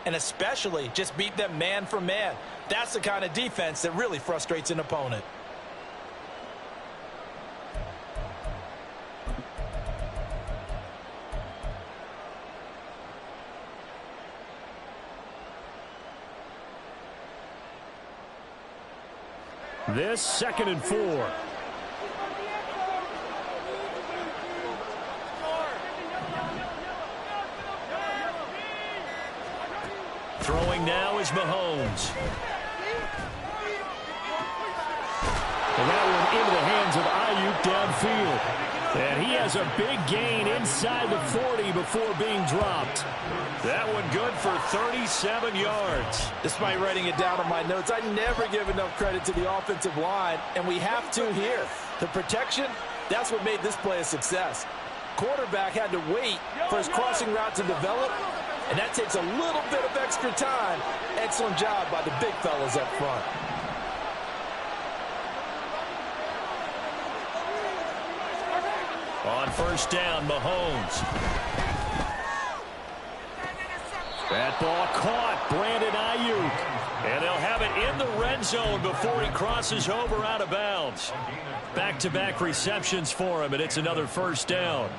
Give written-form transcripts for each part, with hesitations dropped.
and especially just beat them man for man. That's the kind of defense that really frustrates an opponent. This 2nd and 4. Throwing now is Mahomes. And that one into the hands of Ayuk downfield. And he has a big gain inside the 40 before being dropped. That one good for 37 yards. Despite writing it down on my notes, I never give enough credit to the offensive line, and we have to here. The protection, that's what made this play a success. Quarterback had to wait for his crossing route to develop, and that takes a little bit of extra time. Excellent job by the big fellas up front. On first down, Mahomes. That ball caught. Brandon Ayuk. And they'll have it in the red zone before he crosses over out of bounds. Back-to-back receptions for him, and it's another first down.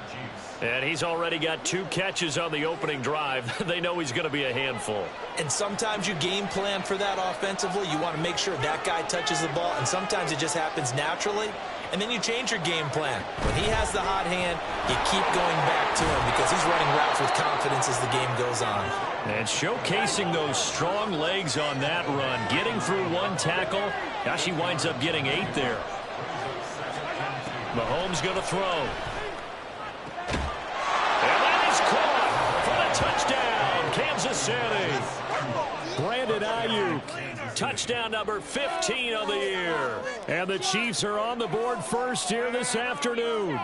And he's already got 2 catches on the opening drive. They know he's going to be a handful. And sometimes you game plan for that offensively. You want to make sure that guy touches the ball, and sometimes it just happens naturally. And then you change your game plan. When he has the hot hand, you keep going back to him because he's running routes with confidence as the game goes on. And showcasing those strong legs on that run. Getting through 1 tackle. Gosh, he winds up getting 8 there. Mahomes going to throw. And that is caught for the touchdown, Kansas City. Brandon Ayuk. Touchdown number 15 of the year. And the Chiefs are on the board first here this afternoon.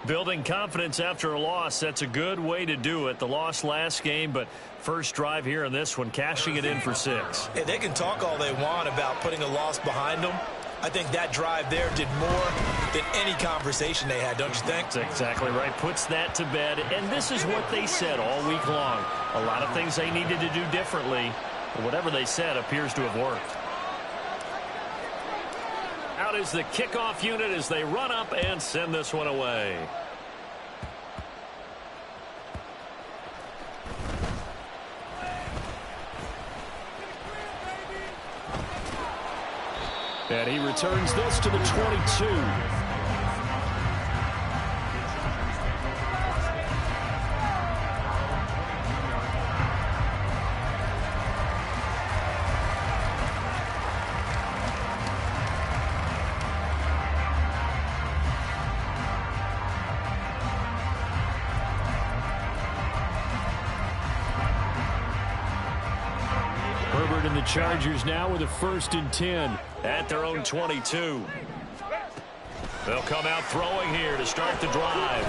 Building confidence after a loss, that's a good way to do it. The loss last game, but first drive here in this one, cashing it in for 6. Hey, they can talk all they want about putting a loss behind them. I think that drive there did more than any conversation they had, don't you think? That's exactly right. Puts that to bed. And this is what they said all week long. A lot of things they needed to do differently. But whatever they said appears to have worked. Out is the kickoff unit as they run up and send this one away. And he returns this to the 22. Herbert and the Chargers now with a 1st and 10 at their own 22. They'll come out throwing here to start the drive.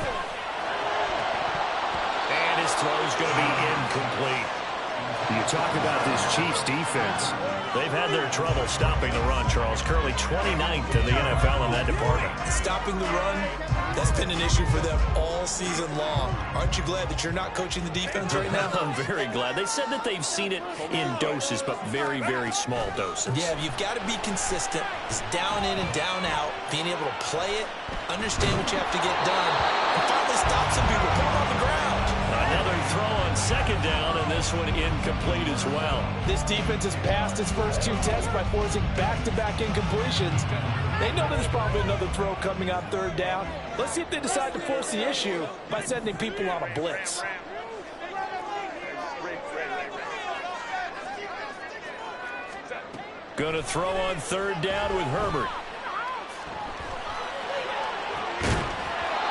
And his throw's going to be incomplete. You talk about this Chiefs defense. They've had their trouble stopping the run, Charles. Currently 29th in the NFL in that department. Stopping the run, that's been an issue for them all season long. Aren't you glad that you're not coaching the defense right now? I'm very glad. They said that they've seen it in doses, but very, very small doses. Yeah, you've got to be consistent. It's down in and down out, being able to play it, understand what you have to get done, and finally stop some people, put them on the ground. Another throw on 2nd down, and this one incomplete as well. This defense has passed its first 2 tests by forcing back-to-back incompletions. They know there's probably another throw coming on 3rd down. Let's see if they decide to force the issue by sending people on a blitz. Going to throw on 3rd down with Herbert.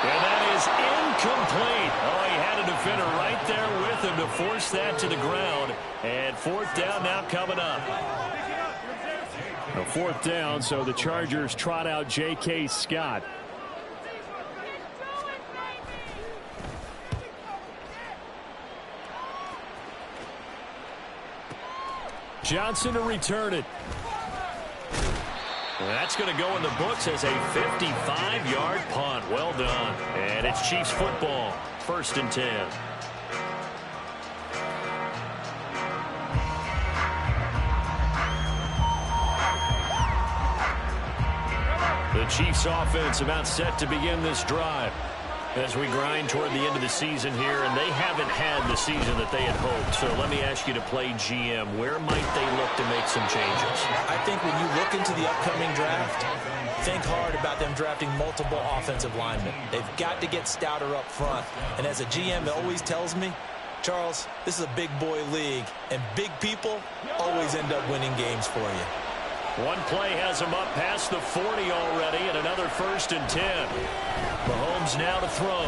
And that is incomplete. Oh, he had a defender right there with him to force that to the ground. And 4th down now coming up. A 4th down, so the Chargers trot out J.K. Scott. Johnson to return it. That's going to go in the books as a 55-yard punt. Well done. And it's Chiefs football. 1st and 10. The Chiefs offense about set to begin this drive as we grind toward the end of the season here, and they haven't had the season that they had hoped. So let me ask you to play GM. Where might they look to make some changes? I think when you look into the upcoming draft, think hard about them drafting multiple offensive linemen. They've got to get stouter up front. And as a GM, it always tells me, Charles, this is a big boy league, and big people always end up winning games for you. One play has him up past the 40 already, and another 1st and 10. Mahomes now to throw.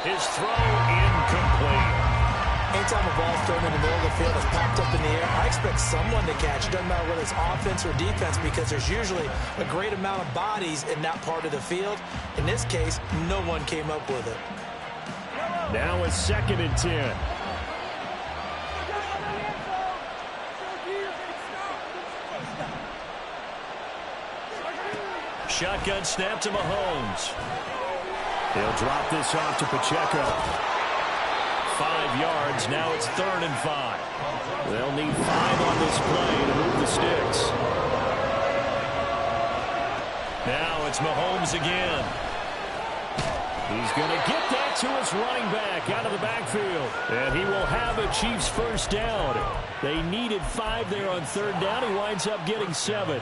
His throw incomplete. Anytime a ball's thrown in the middle of the field, it's popped up in the air, I expect someone to catch. It doesn't matter whether it's offense or defense, because there's usually a great amount of bodies in that part of the field. In this case, no one came up with it. Now it's 2nd and 10. Shotgun snap to Mahomes. He'll drop this off to Pacheco. 5 yards. Now it's 3rd and 5. They'll need 5 on this play to move the sticks. Now it's Mahomes again. He's going to get that to his running back out of the backfield. And he will have a Chiefs first down. They needed 5 there on 3rd down. He winds up getting 7.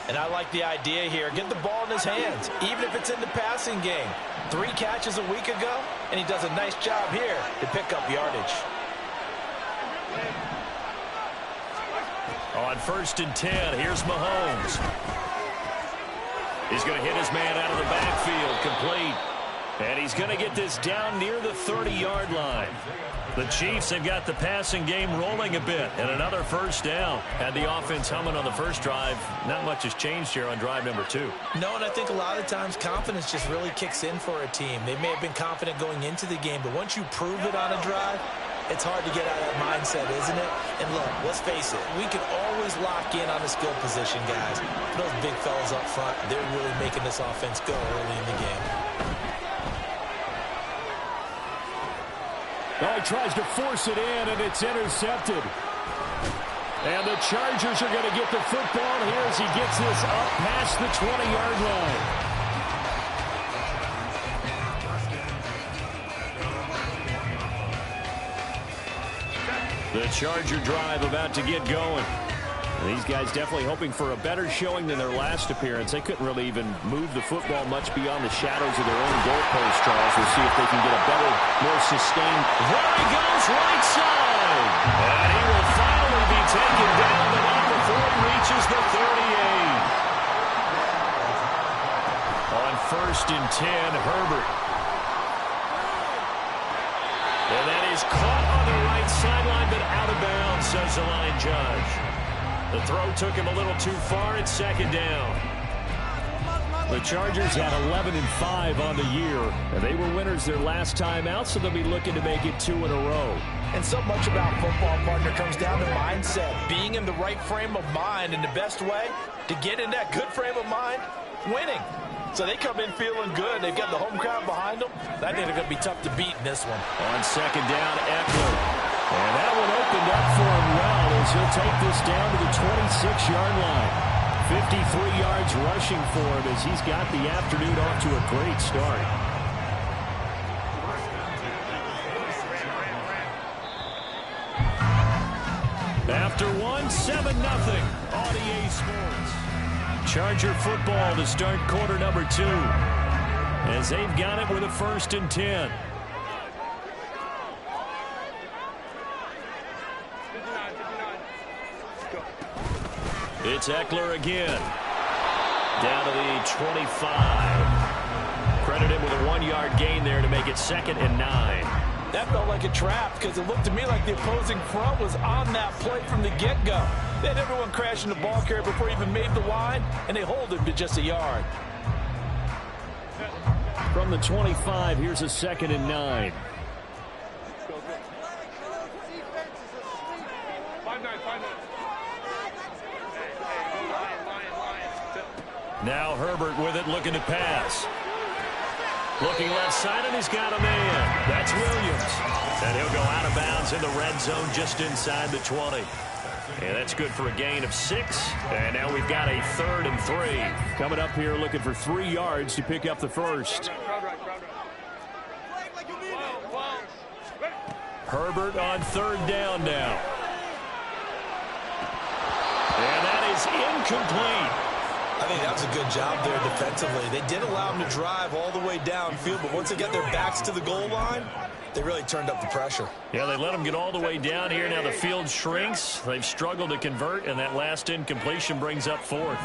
And I like the idea here. Get the ball in his hands, even if it's in the passing game. 3 catches a week ago, and he does a nice job here to pick up yardage. On 1st and 10, here's Mahomes. He's going to hit his man out of the backfield, complete. And he's going to get this down near the 30-yard line. The Chiefs have got the passing game rolling a bit, and another 1st down. Had the offense humming on the first drive. Not much has changed here on drive number 2. No, and I think a lot of times confidence just really kicks in for a team. They may have been confident going into the game, but once you prove it on a drive, it's hard to get out of that mindset, isn't it? And look, let's face it, we can always lock in on a skill position, guys. Those big fellas up front, they're really making this offense go early in the game. Oh, he tries to force it in, and it's intercepted. And the Chargers are going to get the football here as he gets this up past the 20-yard line. The Charger drive about to get going. These guys definitely hoping for a better showing than their last appearance. They couldn't really even move the football much beyond the shadows of their own goalpost, Charles. We'll see if they can get a better, more sustained. There he goes, right side. And he will finally be taken down, but not before he reaches the 38. On 1st and 10, Herbert. And that is caught on the right sideline, but out of bounds, says the line judge. The throw took him a little too far. It's 2nd down. The Chargers had 11-5 on the year, and they were winners their last time out, so they'll be looking to make it 2 in a row. And so much about football, partner, comes down to mindset. Being in the right frame of mind, and the best way to get in that good frame of mind, winning. So they come in feeling good. They've got the home crowd behind them. I think they're going to be tough to beat in this one. On 2nd down, Eckler. And that one opened up for him well as he'll take this down to the 26-yard line. 53 yards rushing for him as he's got the afternoon off to a great start. After 7-0 on EA Sports. Charger football to start quarter number 2 as they've got it with a 1st and 10. It's Eckler again. Down to the 25. Credit him with a 1-yard gain there to make it 2nd and 9. That felt like a trap because it looked to me like the opposing front was on that play from the get-go. They had everyone crashing the ball carrier before he even made the line, and they hold him to just a yard. From the 25, here's a 2nd and 9. Now Herbert with it, looking to pass. Looking left side, and he's got a man. That's Williams. And he'll go out of bounds in the red zone just inside the 20. And that's good for a gain of 6. And now we've got a 3rd and 3. Coming up here looking for 3 yards to pick up the first. Herbert on 3rd down now. And that is incomplete. I think that was a good job there defensively. They did allow them to drive all the way downfield, but once they got their backs to the goal line, they really turned up the pressure. Yeah, they let them get all the way down here. Now the field shrinks. They've struggled to convert, and that last incompletion brings up 4th.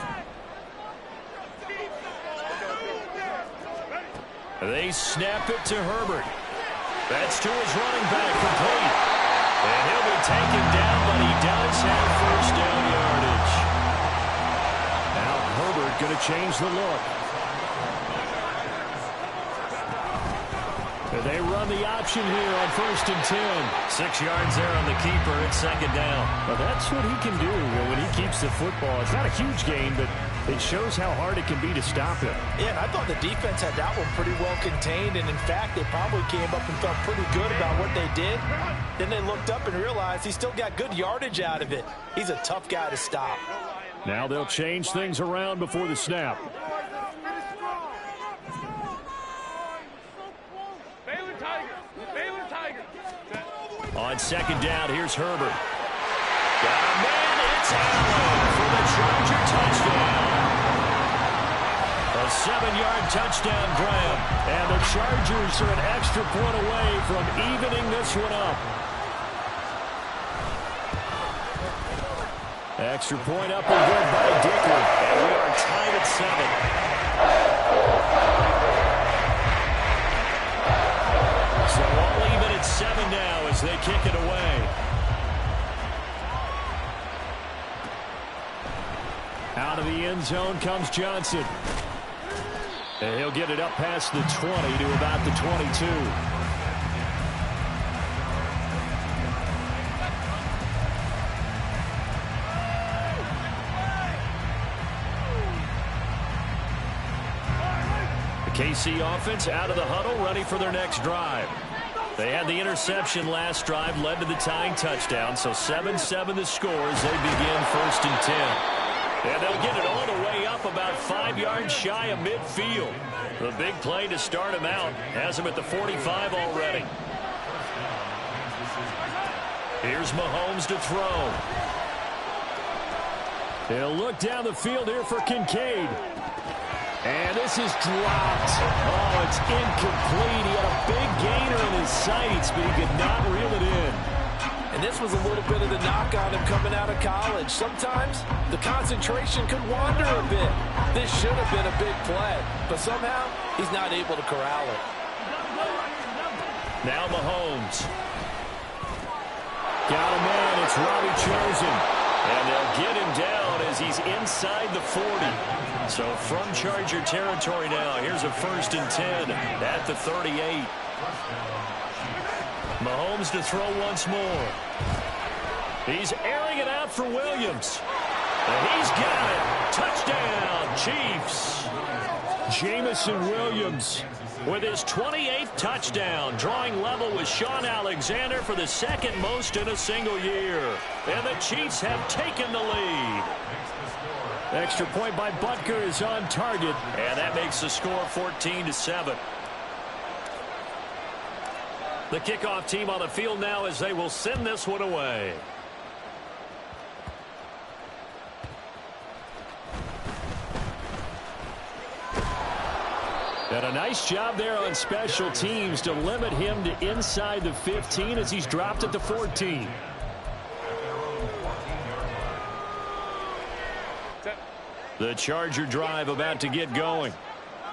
They snap it to Herbert. That's to his running back, complete. And he'll be taken down, but he does have first down yardage. Now Herbert going to change the look. They run the option here on 1st and 10. 6 yards there on the keeper. It's 2nd down. Well, that's what he can do when he keeps the football. It's not a huge gain, but it shows how hard it can be to stop him. Yeah, and I thought the defense had that one pretty well contained, and in fact, they probably came up and felt pretty good about what they did. Then they looked up and realized he still got good yardage out of it. He's a tough guy to stop. Now they'll change things around before the snap. On 2nd down, here's Herbert. Got a man, it's Allen for the Charger touchdown. A 7-yard touchdown grab. And the Chargers are an extra point away from evening this one up. Extra point up and good by Dicker. And we are tied at 7. So all even at 7 now as they kick it away. Out of the end zone comes Johnson. And he'll get it up past the 20 to about the 22. KC offense out of the huddle, ready for their next drive. They had the interception last drive, led to the tying touchdown, so 7-7 the score as they begin 1st and 10. And they'll get it all the way up about 5 yards shy of midfield. The big play to start him out has him at the 45 already. Here's Mahomes to throw. He'll look down the field here for Kincaid. And this is dropped. Oh, it's incomplete. He had a big gainer in his sights, but he could not reel it in. And this was a little bit of the knock on him coming out of college. Sometimes the concentration could wander a bit. This should have been a big play, but somehow he's not able to corral it. Now Mahomes. Got a man. It's Robbie Chosen. And they'll get him down as he's inside the 40. So from Charger territory now, here's a 1st and 10 at the 38. Mahomes to throw once more. He's airing it out for Williams. And he's got it. Touchdown, Chiefs. Jamison Williams with his 28th touchdown, drawing level with Sean Alexander for the 2nd most in a single year. And the Chiefs have taken the lead. Extra point by Butker is on target, and that makes the score 14-7. The kickoff team on the field now as they will send this one away. And a nice job there on special teams to limit him to inside the 15 as he's dropped at the 14. The Charger drive about to get going.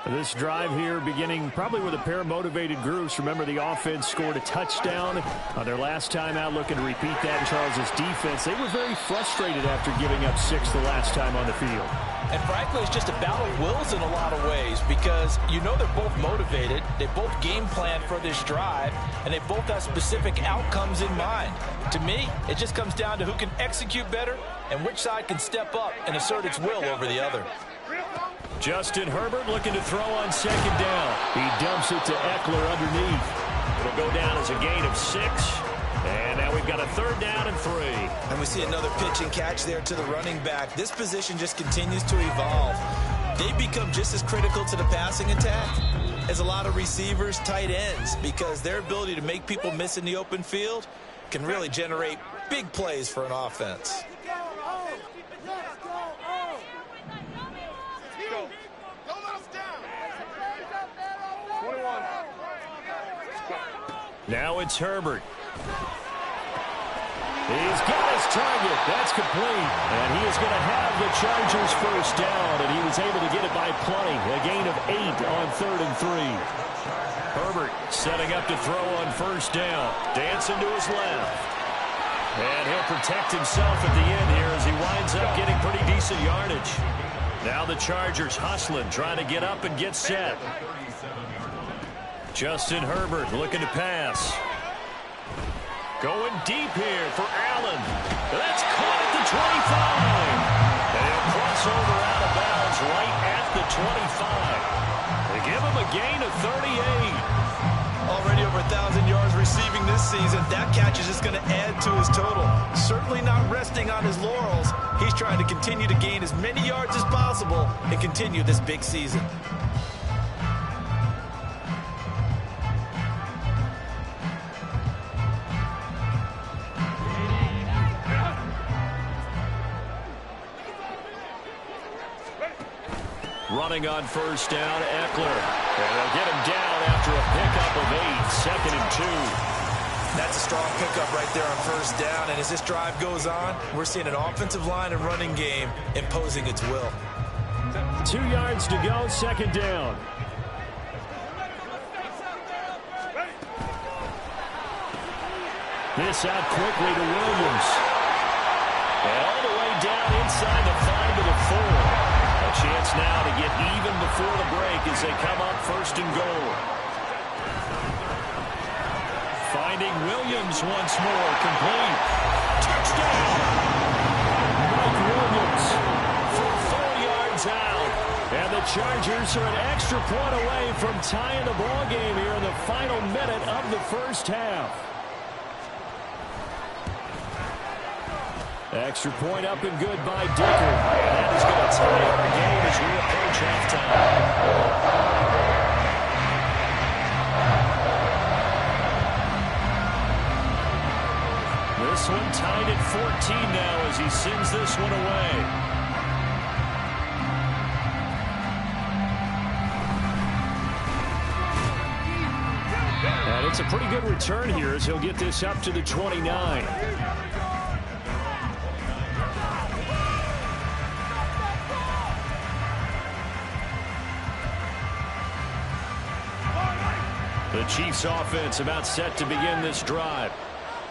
This drive here beginning probably with a pair of motivated groups. Remember, the offense scored a touchdown on their last time out, looking to repeat that in Charles' defense. They were very frustrated after giving up 6 the last time on the field. And frankly, it's just a battle of wills in a lot of ways because you know they're both motivated, they both game plan for this drive, and they both have specific outcomes in mind. To me, it just comes down to who can execute better and which side can step up and assert its will over the other. Justin Herbert looking to throw on 2nd down. He dumps it to Eckler underneath. It'll go down as a gain of 6. And now we've got a 3rd down and 3. And we see another pitch and catch there to the running back. This position just continues to evolve. They become just as critical to the passing attack as a lot of receivers, tight ends, because their ability to make people miss in the open field can really generate big plays for an offense. Now it's Herbert. He's got his target. That's complete. And he is going to have the Chargers 1st down, and he was able to get it by plenty. A gain of 8 on 3rd and 3. Herbert setting up to throw on 1st down. Dancing to his left. And he'll protect himself at the end here as he winds up getting pretty decent yardage. Now the Chargers hustling, trying to get up and get set. Justin Herbert looking to pass. Going deep here for Allen. That's caught at the 25. And he'll cross over out of bounds right at the 25. They give him a gain of 38. Already over 1,000 yards receiving this season. That catch is just going to add to his total. Certainly not resting on his laurels. He's trying to continue to gain as many yards as possible and continue this big season. Running on 1st down, Eckler. And they'll get him down after a pickup of 8, 2nd and 2. That's a strong pickup right there on 1st down. And as this drive goes on, we're seeing an offensive line and running game imposing its will. 2 yards to go, 2nd down. This out quickly to Williams. And all the way down inside the 5 to the 4. A chance now to get even before the break as they come up 1st and goal. Finding Williams once more, complete. Touchdown! Mike Williams for 4 yards out. And the Chargers are an extra point away from tying the ball game here in the final minute of the 1st half. Extra point up and good by Dicker. And that is going to tie our game as we approach halftime. This one tied at 14 now as he sends this one away. And it's a pretty good return here as he'll get this up to the 29. The Chiefs offense about set to begin this drive.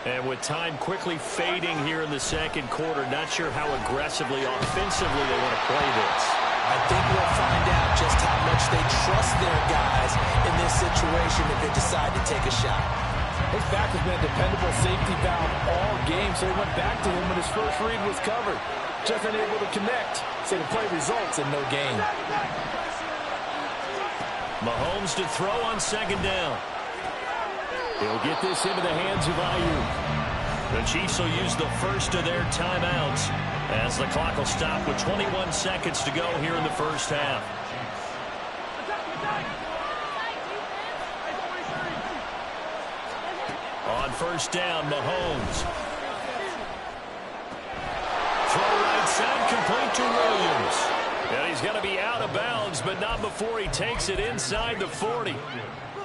And with time quickly fading here in the 2nd quarter, not sure how aggressively, offensively they want to play this. I think we'll find out just how much they trust their guys in this situation if they decide to take a shot. His back has been a dependable safety valve all game, so he went back to him when his first read was covered. Just unable to connect, so the play results in no gain. Mahomes to throw on 2nd down. He'll get this into the hands of Ayuk. The Chiefs will use the first of their timeouts as the clock will stop with 21 seconds to go here in the 1st half. On 1st down, Mahomes. Throw right side, complete to Williams. And he's going to be out of bounds, but not before he takes it inside the 40.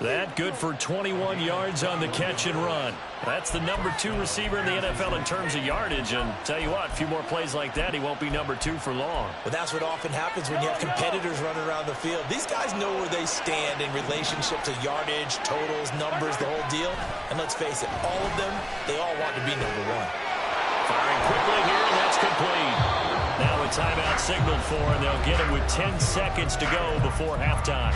That good for 21 yards on the catch and run. That's the number 2 receiver in the NFL in terms of yardage. And tell you what, a few more plays like that, he won't be number 2 for long. But that's what often happens when you have competitors running around the field. These guys know where they stand in relationship to yardage, totals, numbers, the whole deal. And let's face it, all of them, they all want to be number 1. Firing quickly here, and that's complete. Now a timeout signaled for, and they'll get it with 10 seconds to go before halftime.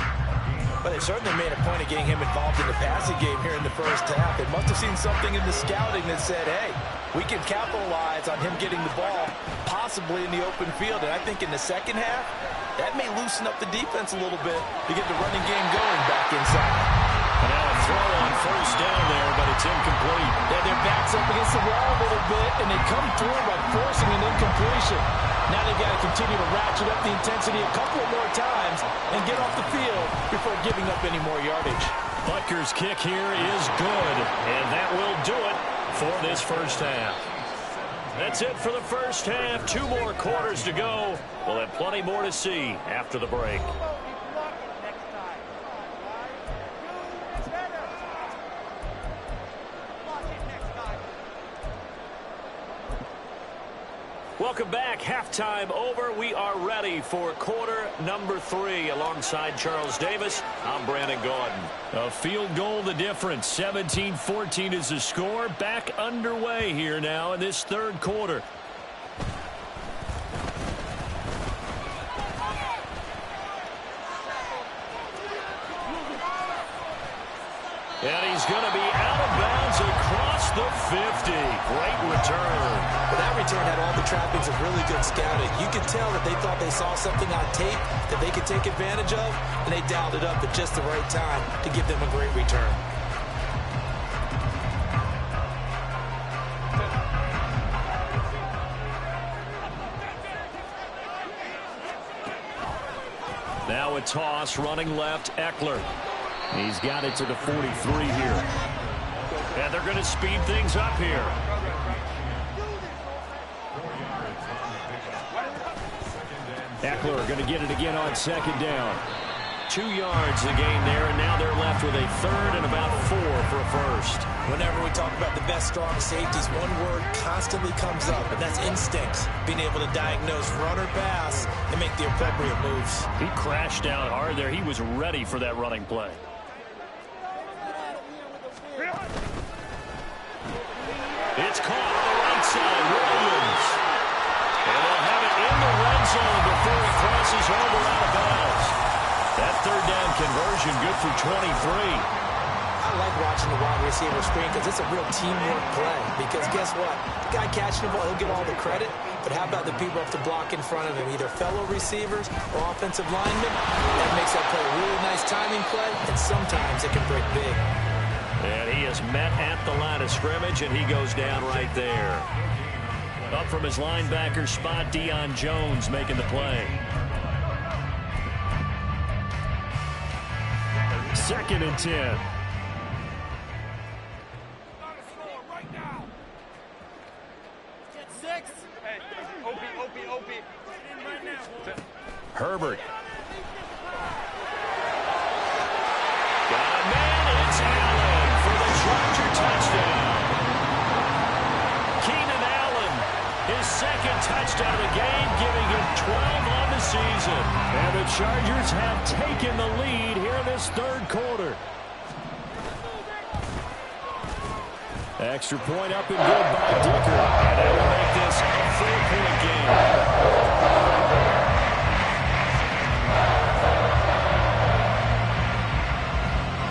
But they certainly made a point of getting him involved in the passing game here in the 1st half. They must have seen something in the scouting that said, hey, we can capitalize on him getting the ball possibly in the open field. And I think in the 2nd half, that may loosen up the defense a little bit to get the running game going back inside. And now a throw on 1st down there, but It's incomplete. Yeah, their back's up against the wall a little bit, and they come through by forcing an incompletion. Now they've got to continue to ratchet up the intensity a couple of more times and get off the field before giving up any more yardage. Butker's kick here is good, and that will do it for this first half. That's it for the first half. 2 more quarters to go. We'll have plenty more to see after the break. Welcome back. Halftime over. We are ready for quarter number 3. Alongside Charles Davis, I'm Brandon Gaudin. A field goal the difference. 17-14 is the score. Back underway here now in this third quarter. And he's going to be out of bounds across the 50. Great return. But that return had all the trappings of really good scouting. You could tell that they thought they saw something on tape that they could take advantage of, and they dialed it up at just the right time to give them a great return. Now a toss, running left, Eckler. He's got it to the 43 here. And they're going to speed things up here. Eckler going to get it again on second down. 2 yards the gain there, and now they're left with a third and about 4 for a first. Whenever we talk about the best strong safeties, one word constantly comes up, and that's instincts. Being able to diagnose run or pass and make the appropriate moves. He crashed down hard there. He was ready for that running play. It's caught on the right side. Williams. And they'll have it in the red zone before he crosses over out of bounds. That third down conversion good for 23. I like watching the wide receiver screen because it's a real teamwork play. Because guess what? The guy catching the ball, he'll get all the credit. But how about the people up to block in front of him, either fellow receivers or offensive linemen? That makes that play a really nice timing play, and sometimes it can break big. And he is met at the line of scrimmage, and he goes down right there. Up from his linebacker spot, Deion Jones making the play. 2nd and 10. Herbert. Got a man, it's Allen for the Charger touchdown. Keenan Allen, his 2nd touchdown of the game, giving him 12 on the season. And the Chargers have taken the lead here in this third quarter. Extra point up and good by Dicker. And that will make this a 4-point game.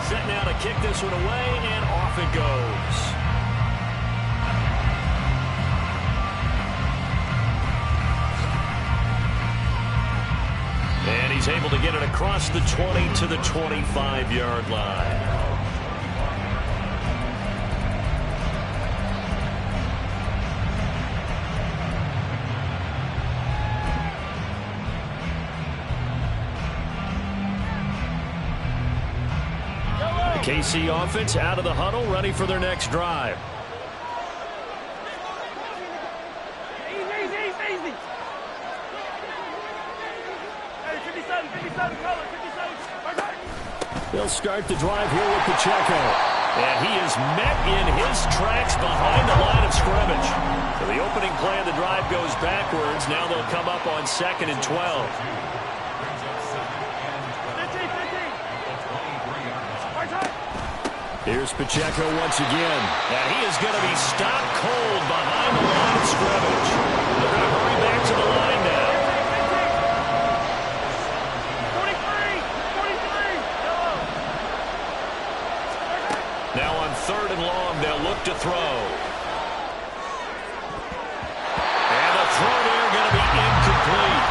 Set now to kick this one away, and off it goes. And he's able to get it across the 20 to the 25-yard line. KC offense out of the huddle, ready for their next drive. Easy. Hey, 57, color, 57. They'll start the drive here with Pacheco. And he is met in his tracks behind the line of scrimmage. So the opening play of the drive goes backwards. Now they'll come up on 2nd and 12. Here's Pacheco once again. And he is going to be stopped cold behind the line of scrimmage. They're going to hurry back to the line now. 43. Now on 3rd and long, they'll look to throw. And the throw there going to be incomplete.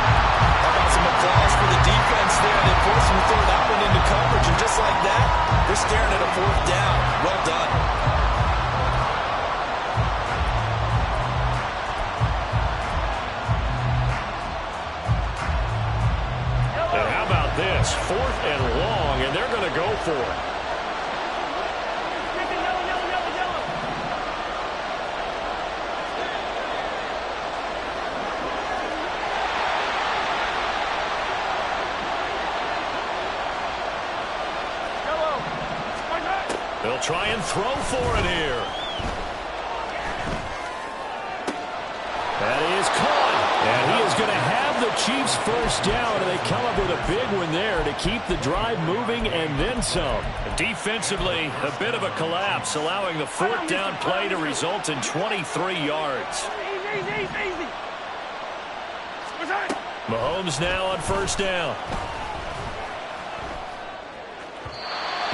How about some applause for the defense there? They forced him to throw that one into coverage, and just like that, they're staring at a 4th down. Well done. try and throw for it here. That is caught. And he is going to have the Chiefs first down, and they come up with a big one there to keep the drive moving and then some. Defensively, a bit of a collapse, allowing the fourth down play to result in 23 yards. Easy. Mahomes now on first down.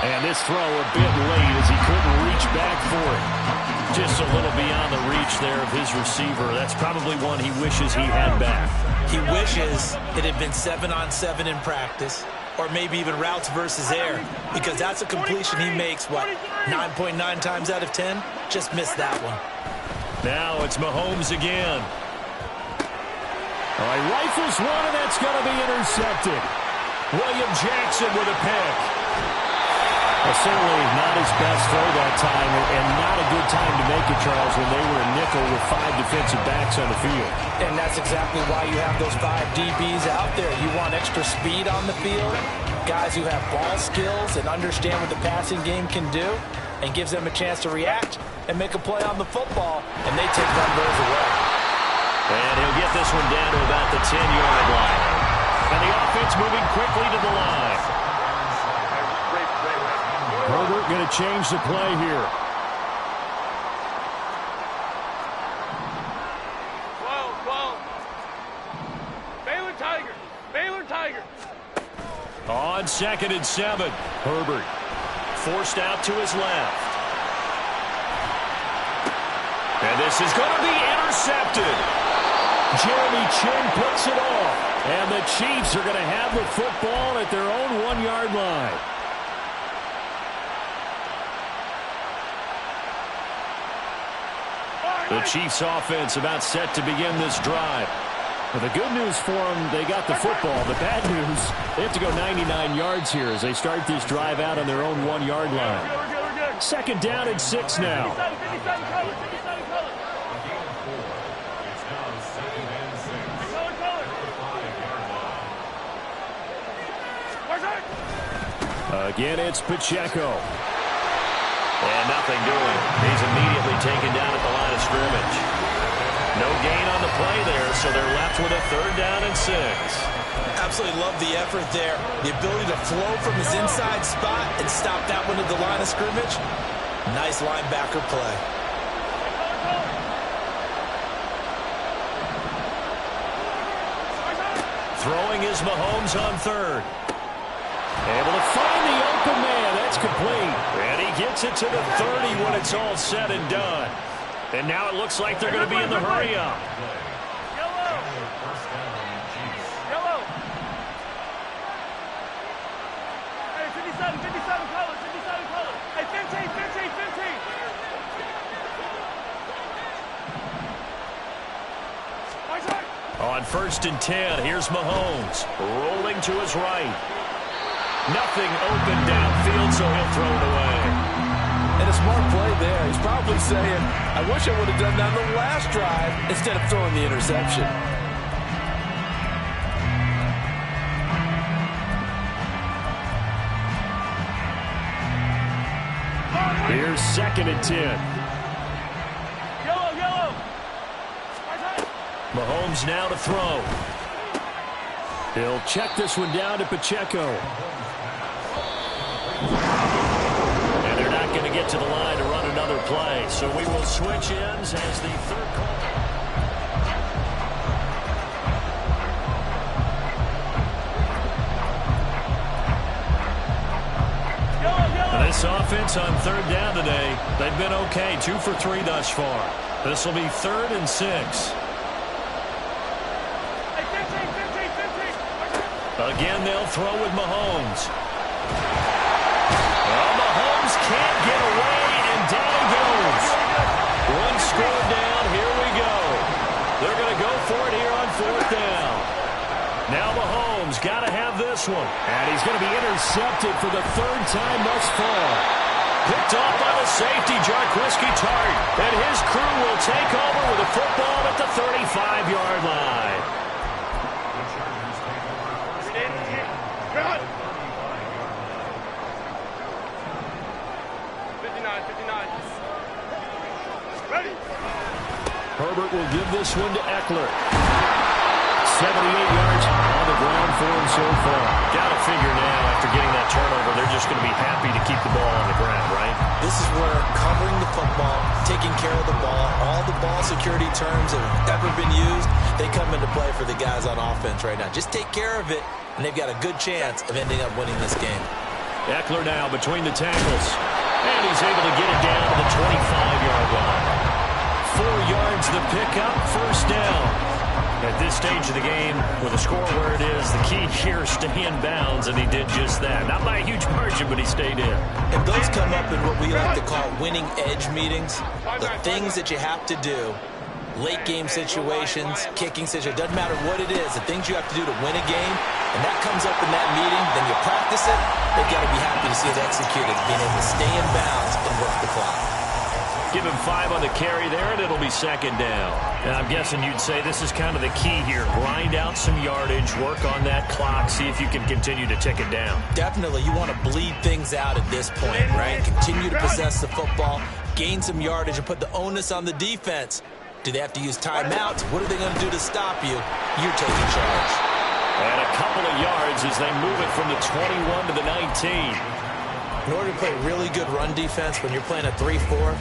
And this throw a bit late as he couldn't reach back for it. Just a little beyond the reach there of his receiver. That's probably one he wishes he had back. He wishes it had been 7-on-7 in practice, or maybe even routes versus air, because that's a completion he makes, 9.9 times out of 10? Just missed that one. Now it's Mahomes again. All right, rifles one, and that's going to be intercepted. William Jackson with a pick. Well, certainly not his best throw that time, and not a good time to make it, Charles, when they were a nickel with 5 defensive backs on the field. And that's exactly why you have those 5 DBs out there. You want extra speed on the field, guys who have ball skills and understand what the passing game can do, and gives them a chance to react and make a play on the football, and they take numbers away. And he'll get this one down to about the 10-yard line. And the offense moving quickly to the line. Herbert going to change the play here. 12. Baylor Tiger. On 2nd and 7. Herbert forced out to his left. And this is going to be intercepted. Jeremy Chin puts it off. And the Chiefs are going to have the football at their own 1-yard line. The Chiefs offense about set to begin this drive. Well, the good news for them, they got the football. The bad news, they have to go 99 yards here as they start this drive out on their own 1-yard line. We're good. 2nd down and 6 now. 57 color. Again, it's Pacheco. And nothing doing. He's immediately taken down at the line of scrimmage. No gain on the play there, so they're left with a 3rd down and 6. Absolutely love the effort there. The ability to flow from his inside spot and stop that one at the line of scrimmage. Nice linebacker play. Throwing is Mahomes on 3rd. Able to find the open man. That's complete. And he gets it to the 30 when it's all said and done. And now it looks like they're going to be in the hurry-up. Yellow. Hey, 57 color. Hey, 15. On 1st and 10, here's Mahomes. Rolling to his right. Nothing open downfield, so he'll throw it away. And a smart play there. He's probably saying, I wish I would have done that on the last drive instead of throwing the interception. Here's 2nd and 10. Yellow. Mahomes now to throw. He'll check this one down to Pacheco. And they're not going to get to the line to run another play. So we will switch ends as the 3rd call. This offense on 3rd down today, they've been okay. 2 for 3 thus far. This will be 3rd and 6. Again, they'll throw with Mahomes. Well, Mahomes can't get away, and down he goes. 1 score down, here we go. They're going to go for it here on 4th down. Now Mahomes got to have this one. And he's going to be intercepted for the 3rd time thus far. Picked off by the safety, Jarquiski Tartt. And his crew will take over with the football at the 35-yard line. Herbert will give this one to Eckler. 78 yards on the ground for him so far. Got to figure now, after getting that turnover, they're just going to be happy to keep the ball on the ground, right? This is where covering the football, taking care of the ball, all the ball security terms that have ever been used, they come into play for the guys on offense right now. Just take care of it, and they've got a good chance of ending up winning this game. Eckler now between the tackles. And he's able to get it down to the 25-yard line. 4 yards the pickup, first down. At this stage of the game, with the score where it is, the key here, stay in bounds, and he did just that. Not by a huge margin, but he stayed in. And those come up in what we like to call winning edge meetings. The things that you have to do, late game situations, kicking situations, doesn't matter what it is, the things you have to do to win a game, and that comes up in that meeting, then you practice it, they've got to be happy to see it executed, being able to stay in bounds and work the clock. Give him 5 on the carry there, and it'll be second down. And I'm guessing you'd say this is kind of the key here. Grind out some yardage, work on that clock, see if you can continue to tick it down. Definitely. You want to bleed things out at this point, right? Continue to possess the football, gain some yardage, and put the onus on the defense. Do they have to use timeouts? What are they going to do to stop you? You're taking charge. And a couple of yards as they move it from the 21 to the 19. In order to play really good run defense when you're playing a 3-4,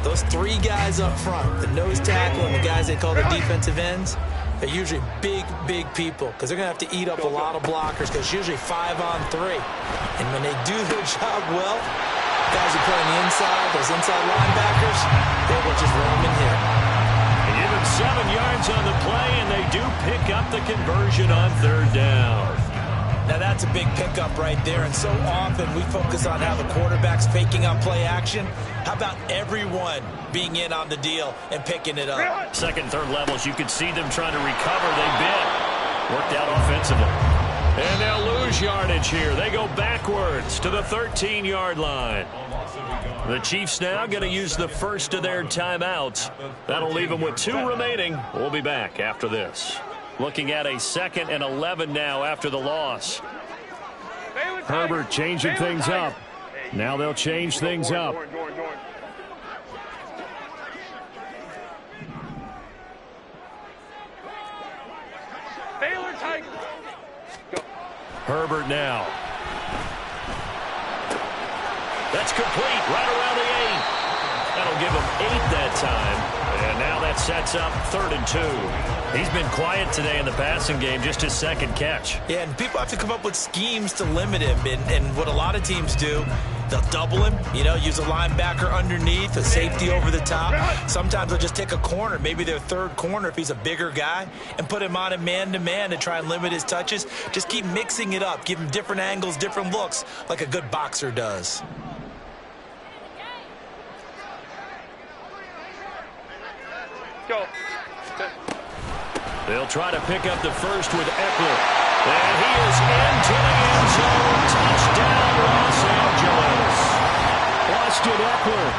those 3 guys up front, the nose tackle and the guys they call the defensive ends, they're usually big, big people because they're going to have to eat up a lot of blockers because it's usually 5 on 3. And when they do their job well, guys who play on the inside, those inside linebackers, they will just roam in here. They give him 7 yards on the play, and they do pick up the conversion on third down. Now that's a big pickup right there, and so often we focus on how the quarterback's faking on play action. How about everyone being in on the deal and picking it up? Second, third levels, you could see them trying to recover. They bit. Worked out offensively. And they'll lose yardage here. They go backwards to the 13-yard line. The Chiefs now going to use the first of their timeouts. That'll leave them with 2 remaining. We'll be back after this. Looking at a 2nd and 11 now after the loss. Herbert changing things up. Now they'll change things up. Herbert now. That's complete right around the 8. That'll give him 8 that time. And now that sets up 3rd and 2. He's been quiet today in the passing game, just his 2nd catch. Yeah, and people have to come up with schemes to limit him. And what a lot of teams do, they'll double him, use a linebacker underneath, a safety over the top. Sometimes they'll just take a corner, maybe their 3rd corner if he's a bigger guy, and put him on a man-to-man to try and limit his touches. Just keep mixing it up, give him different angles, different looks, like a good boxer does. Go. They'll try to pick up the first with Eckler. And he is into the end zone. Touchdown, Los Angeles. Austin Eckler.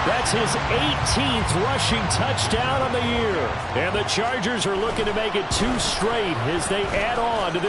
That's his 18th rushing touchdown on the year. And the Chargers are looking to make it 2 straight as they add on to this.